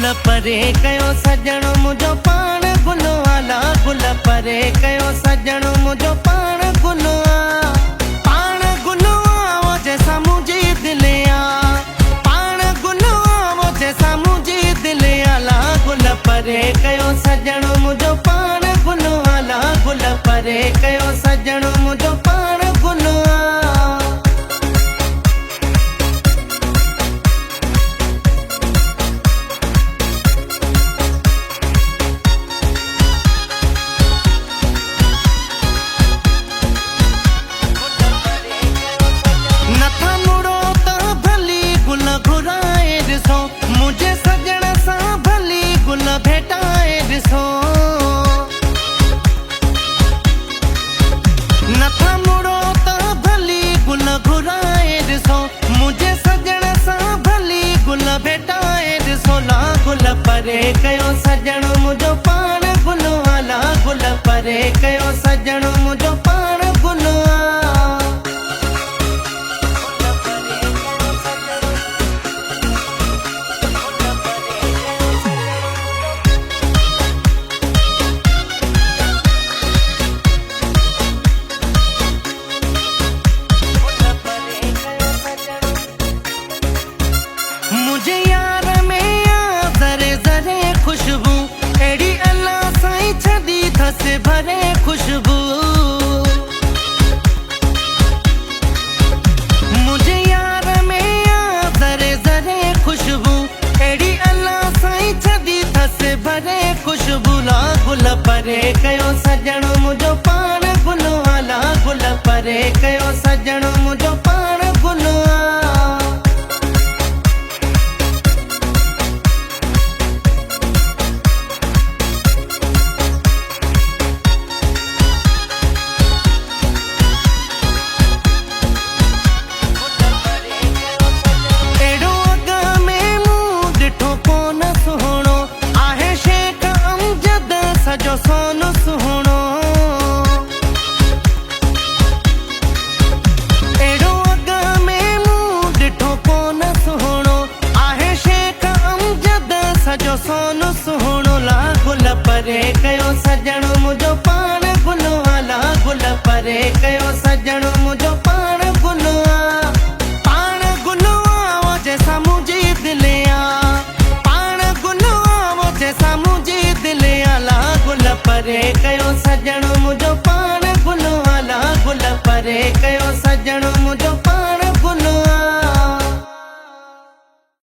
गुल परे कयो सजणो मुझो पाण गुल वाला गुल परे कयो सजणो मुझो पाण गुल वो जैसा मुझे दिले पाण गुल वो जैसा मुझे दिले आला गुल परे कयो सजणो मुझो पाण गुल वाला गुल परे कयो सजणो मुझो पाण गुल मुझे सजण सां भली गुल भेटाए ॾिसो नथा मुड़ो त भली गुल घुराए ॾिसो मुझे सजण सां भली गुल भेटाए ॾिसो ला गुल परे कयो सजण मुझो पाण गुल वाला गुल परे कयो सजण मुझो पाण गुल मुझे यार में ज़रे ज़रे खुशबू एड़ी अल्लाह साईं छदी थस भरे खुशबू मुझे यार में ज़रे ज़रे खुशबू एड़ी अल्लाह साईं छदी थस भरे खुशबू ला गुल परे कयो सजणो मुझो पाण गुल वाला गुल परे कयो सजणो मुझो पाण गुल सजो सोनो सुहणो एड़ो अग में मूं ॾिठो कोन सुहणो आहे शेख अमजद सजो सोनो सुहणो ला गुल परे कयो सजणो मुझो पाण गुल वाला गुल परे कयो सजणो मुझो पाण गुल वो जैसा मुझे दिले पाण गुल वो जैसा मुझे दिले आला गुल परे कयो सजणो मुझो पाण गुल वाला गुल परे कयो